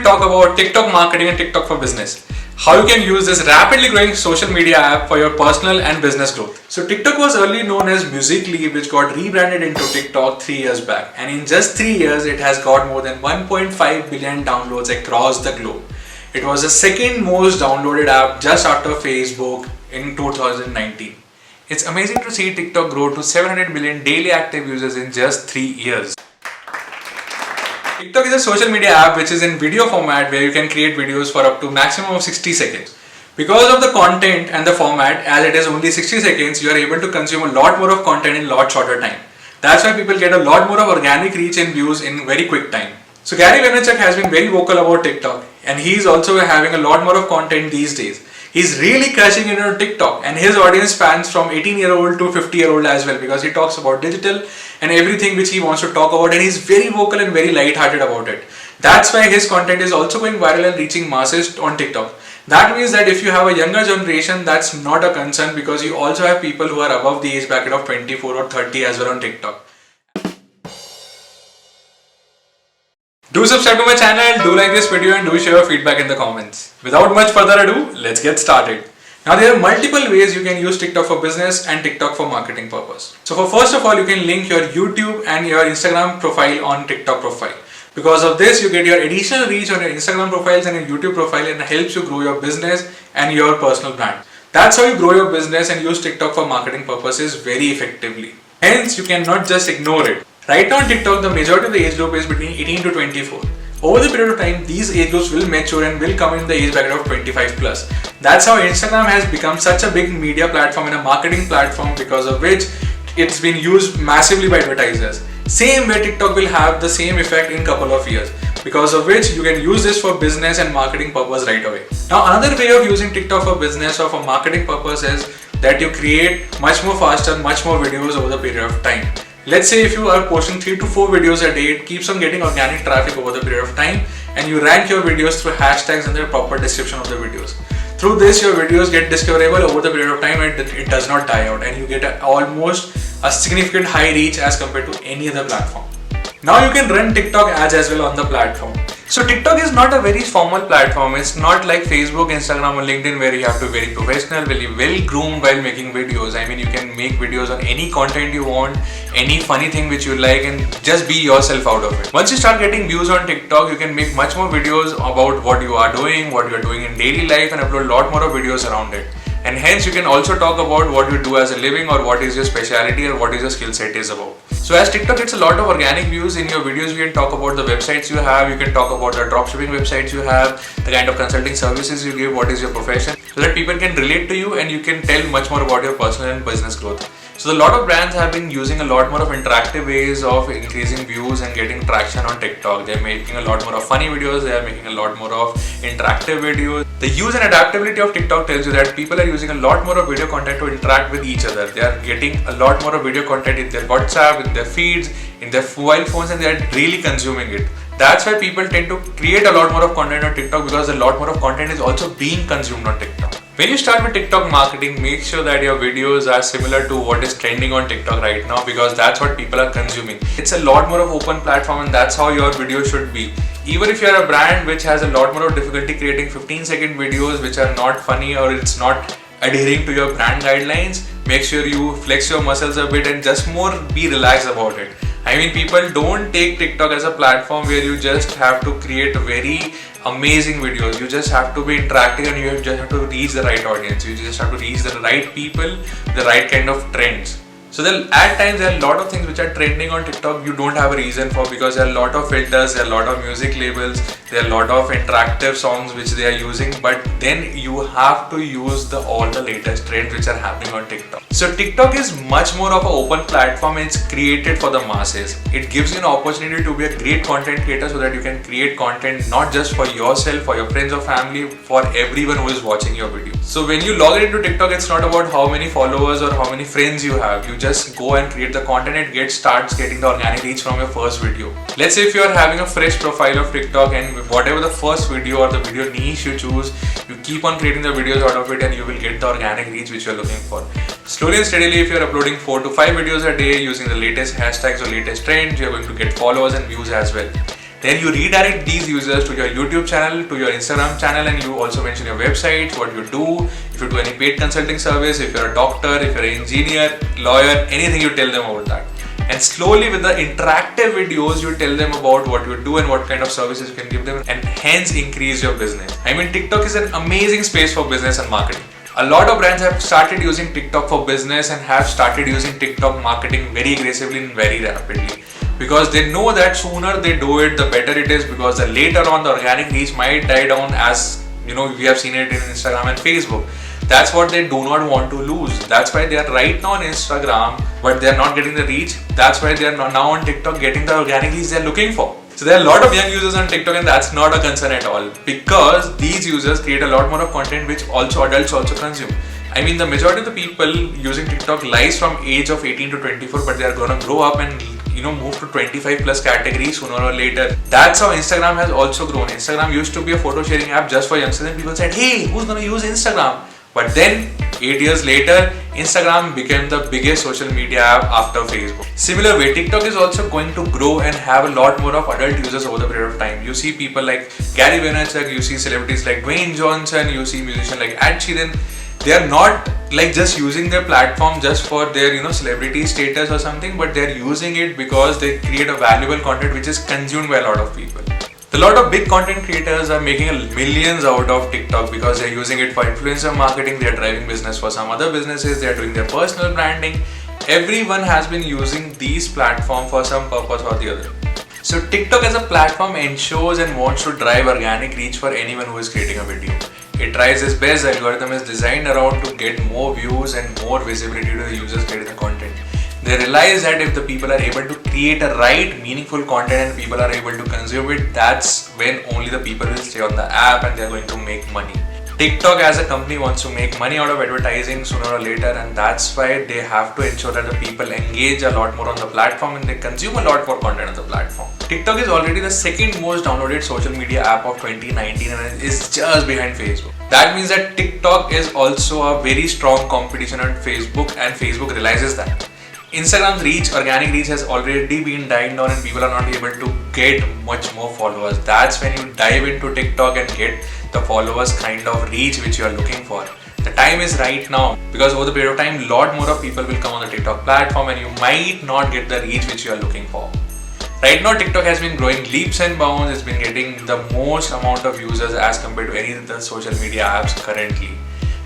talk about TikTok marketing and TikTok for business. How you can use this rapidly growing social media app for your personal and business growth. So TikTok was earlier known as Musical.ly, which got rebranded into TikTok 3 years back. And in just 3 years, it has got more than 1.5 billion downloads across the globe. It was the second most downloaded app just after Facebook in 2019. It's amazing to see TikTok grow to 700 million daily active users in just 3 years. TikTok is a social media app which is in video format where you can create videos for up to maximum of 60 seconds. Because of the content and the format, as it is only 60 seconds, you are able to consume a lot more of content in a lot shorter time. That's why people get a lot more of organic reach and views in very quick time. So Gary Vaynerchuk has been very vocal about TikTok, and he's also having a lot more of content these days. He's really crushing it on TikTok, and his audience spans from 18-year-old to 50-year-old as well, because he talks about digital and everything which he wants to talk about, and he's very vocal and very light-hearted about it. That's why his content is also going viral and reaching masses on TikTok. That means that if you have a younger generation, that's not a concern, because you also have people who are above the age bracket of 24 or 30 as well on TikTok. Do subscribe to my channel, do like this video, and do share your feedback in the comments. Without much further ado, let's get started. Now there are multiple ways you can use TikTok for business and TikTok for marketing purpose. So first of all, you can link your YouTube and your Instagram profile on TikTok profile. Because of this, you get your additional reach on your Instagram profiles and your YouTube profile, and it helps you grow your business and your personal brand. That's how you grow your business and use TikTok for marketing purposes very effectively. Hence, you cannot just ignore it. Right now on TikTok, the majority of the age group is between 18 to 24. Over the period of time, these age groups will mature and will come in the age bracket of 25 plus. That's how Instagram has become such a big media platform and a marketing platform, because of which it's been used massively by advertisers. Same way TikTok will have the same effect in couple of years, because of which you can use this for business and marketing purpose right away. Now another way of using TikTok for business or for marketing purpose is that you create much more faster, much more videos over the period of time. Let's say if you are posting 3 to 4 videos a day, it keeps on getting organic traffic over the period of time, and you rank your videos through hashtags and the proper description of the videos. Through this, your videos get discoverable over the period of time, and it does not die out, and you get almost a significant high reach as compared to any other platform. Now you can run TikTok ads as well on the platform. So TikTok is not a very formal platform. It's not like Facebook, Instagram or LinkedIn where you have to be very professional, very well groomed while making videos. I mean, you can make videos on any content you want, any funny thing which you like, and just be yourself out of it. Once you start getting views on TikTok, you can make much more videos about what you are doing in daily life, and upload a lot more of videos around it. And hence you can also talk about what you do as a living, or what is your speciality, or what is your skill set is about. So as TikTok gets a lot of organic views in your videos, you can talk about the websites you have, you can talk about the dropshipping websites you have, the kind of consulting services you give, what is your profession, so that people can relate to you and you can tell much more about your personal and business growth. So a lot of brands have been using a lot more of interactive ways of increasing views and getting traction on TikTok. They're making a lot more of funny videos, they are making a lot more of interactive videos. The use and adaptability of TikTok tells you that people are using a lot more of video content to interact with each other. They are getting a lot more of video content in their WhatsApp, in their feeds, in their mobile phones, and they are really consuming it. That's why people tend to create a lot more of content on TikTok, because a lot more of content is also being consumed on TikTok. When you start with TikTok marketing, make sure that your videos are similar to what is trending on TikTok right now, because that's what people are consuming. It's a lot more of open platform, and that's how your video should be. Even if you're a brand which has a lot more of difficulty creating 15-second videos which are not funny, or it's not adhering to your brand guidelines, make sure you flex your muscles a bit and just more be relaxed about it. I mean, people don't take TikTok as a platform where you just have to create very amazing videos. You just have to be interactive, and you just have to reach the right audience. You just have to reach the right people, the right kind of trends. So at times there are a lot of things which are trending on TikTok you don't have a reason for, because there are a lot of filters, there are a lot of music labels, there are a lot of interactive songs which they are using, but then you have to use all the latest trends which are happening on TikTok. So TikTok is much more of an open platform, and it's created for the masses. It gives you an opportunity to be a great content creator, so that you can create content not just for yourself, for your friends or family, for everyone who is watching your video. So when you log into TikTok, it's not about how many followers or how many friends you have. You just go and create the content, it starts getting the organic reach from your first video. Let's say if you are having a fresh profile of TikTok, and whatever the first video or the video niche you choose, you keep on creating the videos out of it, and you will get the organic reach which you are looking for. Slowly and steadily, if you are uploading 4 to 5 videos a day using the latest hashtags or latest trends, you are going to get followers and views as well. Then you redirect these users to your YouTube channel, to your Instagram channel, and you also mention your website, what you do, if you do any paid consulting service, if you're a doctor, if you're an engineer, lawyer, anything, you tell them about that. And slowly with the interactive videos, you tell them about what you do and what kind of services you can give them, and hence increase your business. I mean, TikTok is an amazing space for business and marketing. A lot of brands have started using TikTok for business and have started using TikTok marketing very aggressively and very rapidly, because they know that sooner they do it, the better it is, because the later on the organic reach might die down, as you know, we have seen it in Instagram and Facebook. That's what they do not want to lose. That's why they are right now on Instagram, but they are not getting the reach. That's why they are now on TikTok getting the organic reach they are looking for. So there are a lot of young users on TikTok, and that's not a concern at all, because these users create a lot more of content which also adults also consume. I mean, the majority of the people using TikTok lies from age of 18 to 24, but they are going to grow up and move to 25 plus categories sooner or later. That's how Instagram has also grown. Instagram used to be a photo sharing app just for youngsters, and people said, hey, who's going to use Instagram? But then 8 years later, Instagram became the biggest social media app after Facebook. Similar way, TikTok is also going to grow and have a lot more of adult users over the period of time. You see people like Gary Vaynerchuk, you see celebrities like Dwayne Johnson, you see musicians like Ed Sheeran. They are not like just using their platform just for their celebrity status or something, but they're using it because they create a valuable content which is consumed by a lot of people. A lot of big content creators are making millions out of TikTok because they're using it for influencer marketing, they're driving business for some other businesses, they're doing their personal branding. Everyone has been using these platforms for some purpose or the other. So TikTok as a platform ensures and wants to drive organic reach for anyone who is creating a video. It tries its best. The algorithm is designed around to get more views and more visibility to the users creating the content. They realize that if the people are able to create a right, meaningful content and people are able to consume it, that's when only the people will stay on the app and they're going to make money. TikTok as a company wants to make money out of advertising sooner or later, and that's why they have to ensure that the people engage a lot more on the platform and they consume a lot more content on the platform. TikTok is already the second most downloaded social media app of 2019 and is just behind Facebook. That means that TikTok is also a very strong competition on Facebook, and Facebook realizes that. Instagram's reach, organic reach, has already been dying down and people are not able to get much more followers. That's when you dive into TikTok and get the followers kind of reach which you are looking for. The time is right now, because over the period of time, lot more of people will come on the TikTok platform and you might not get the reach which you are looking for. Right now, TikTok has been growing leaps and bounds. It's been getting the most amount of users as compared to any of the social media apps currently.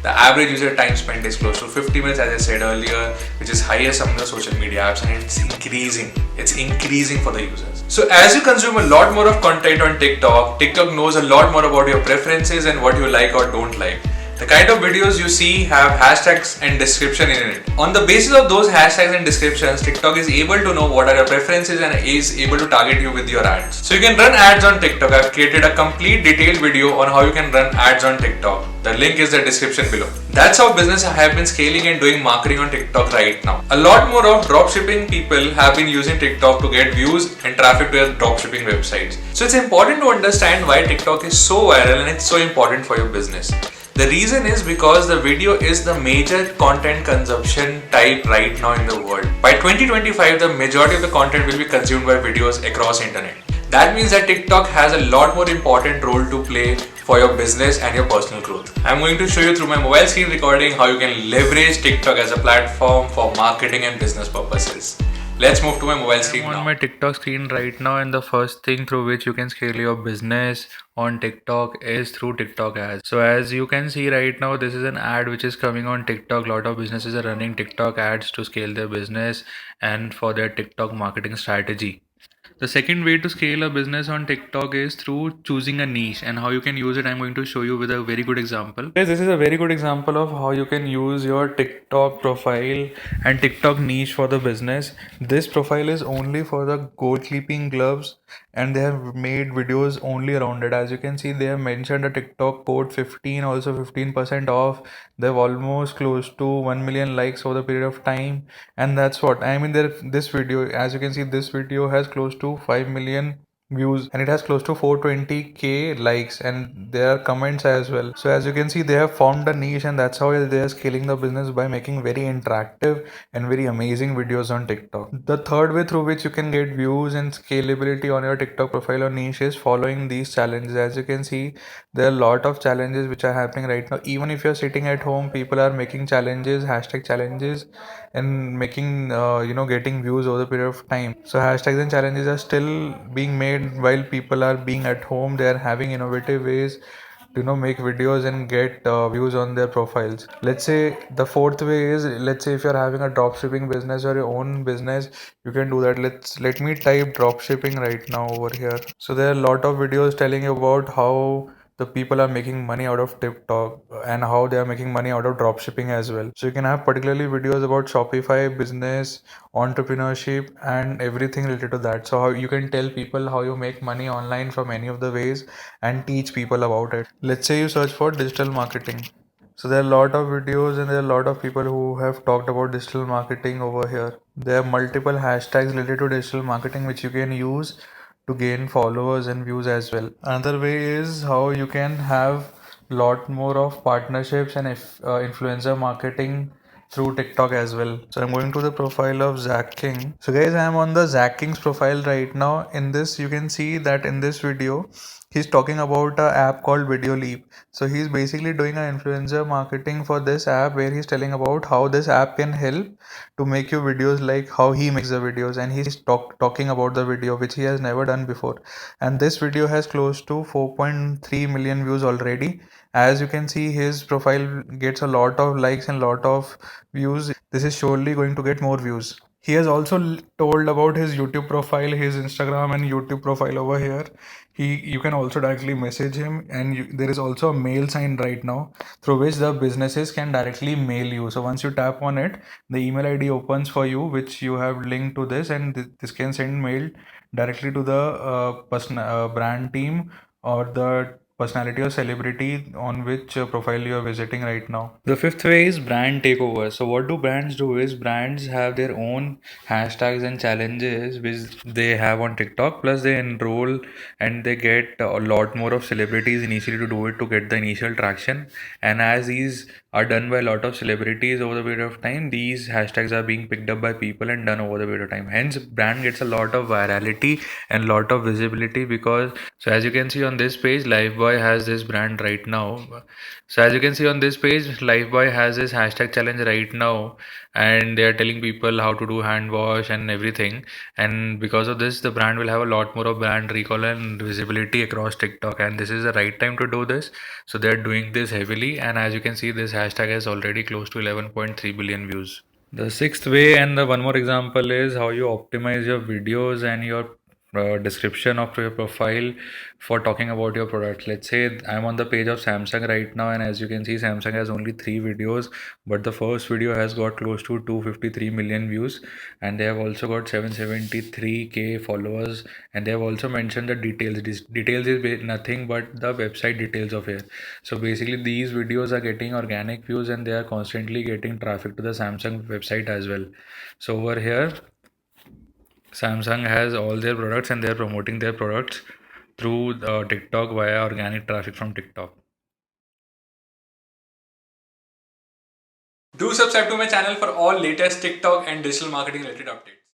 The average user time spent is close to 50 minutes, as I said earlier, which is highest among the social media apps, and it's increasing. It's increasing for the users. So as you consume a lot more of content on TikTok, TikTok knows a lot more about your preferences and what you like or don't like. The kind of videos you see have hashtags and description in it. On the basis of those hashtags and descriptions, TikTok is able to know what are your preferences and is able to target you with your ads. So you can run ads on TikTok. I've created a complete detailed video on how you can run ads on TikTok. The link is the description below. That's how business have been scaling and doing marketing on TikTok right now. A lot more of dropshipping people have been using TikTok to get views and traffic to their dropshipping websites. So it's important to understand why TikTok is so viral and it's so important for your business. The reason is because the video is the major content consumption type right now in the world. By 2025, the majority of the content will be consumed by videos across internet. That means that TikTok has a lot more important role to play for your business and your personal growth. I'm going to show you through my mobile screen recording how you can leverage TikTok as a platform for marketing and business purposes. Let's move to my mobile screen now. I'm on my TikTok screen right now, and the first thing through which you can scale your business on TikTok is through TikTok ads. So as you can see right now, this is an ad which is coming on TikTok. A lot of businesses are running TikTok ads to scale their business and for their TikTok marketing strategy. The second way to scale a business on TikTok is through choosing a niche, and how you can use it I'm going to show you with a very good example. Guys, this is a very good example of how you can use your TikTok profile and TikTok niche for the business. This profile is only for the gold clipping gloves, and they have made videos only around it. As you can see, they have mentioned a TikTok code 15, also 15% off. They've almost close to 1 million likes over the period of time, and that's what I mean. This video, as you can see, this video has close to 5 million views and it has close to 420k likes, and there are comments as well. So as you can see, they have formed a niche, and that's how they are scaling the business by making very interactive and very amazing videos on TikTok. The third way through which you can get views and scalability on your TikTok profile or niche is following these challenges. As you can see, there are a lot of challenges which are happening right now. Even if you're sitting at home, people are making challenges, hashtag challenges, and making getting views over the period of time. So hashtags and challenges are still being made while people are being at home. They are having innovative ways to make videos and get views on their profiles. Let's say the fourth way is, let's say if you're having a drop shipping business or your own business, you can do that. Let me type drop shipping right now over here. So there are a lot of videos telling you about how the people are making money out of TikTok and how they are making money out of drop shipping as well. So you can have particularly videos about Shopify business, entrepreneurship, and everything related to that. So how you can tell people how you make money online from any of the ways and teach people about it. Let's say you search for digital marketing. So there are a lot of videos and there are a lot of people who have talked about digital marketing over here. There are multiple hashtags related to digital marketing which you can use to gain followers and views as well. Another way is how you can have lot more of partnerships and influencer marketing through TikTok as well. So I'm going to the profile of Zach King. So guys, I'm on the Zach King's profile right now. In this, you can see that in this video, he's talking about a app called Video Leap. So he's basically doing an influencer marketing for this app where he's telling about how this app can help to make you videos like how he makes the videos, and he's talking about the video which he has never done before. And this video has close to 4.3 million views already. As you can see, his profile gets a lot of likes and lot of views. This is surely going to get more views. He has also told about his YouTube profile, his Instagram and YouTube profile over here. You can also directly message him, and there is also a mail sign right now through which the businesses can directly mail you. So once you tap on it, the email ID opens for you, which you have linked to this, and this can send mail directly to the brand team or the personality or celebrity on which profile you are visiting right now. The fifth way is brand takeover. So what do brands do is brands have their own hashtags and challenges which they have on TikTok, plus they enroll and they get a lot more of celebrities initially to do it to get the initial traction. And as these are done by a lot of celebrities over the period of time, these hashtags are being picked up by people and done over the period of time. Hence brand gets a lot of virality and lot of visibility. Because so as you can see on this page, Lifebuoy has this brand right now. So as you can see on this page, Lifebuoy has this hashtag challenge right now, and they are telling people how to do hand wash and everything. And because of this, the brand will have a lot more of brand recall and visibility across TikTok, and this is the right time to do this. So they're doing this heavily, and as you can see, this hashtag has already close to 11.3 billion views. The sixth way, and the one more example, is how you optimize your videos and your description of your profile for talking about your product. Let's say I'm on the page of Samsung right now, and as you can see, Samsung has only 3 videos, but the first video has got close to 253 million views, and they have also got 773k followers, and they have also mentioned the details. Details is nothing but the website details of here. So basically, these videos are getting organic views, and they are constantly getting traffic to the Samsung website as well. So over here, Samsung has all their products and they're promoting their products through TikTok via organic traffic from TikTok. Do subscribe to my channel for all latest TikTok and digital marketing related updates.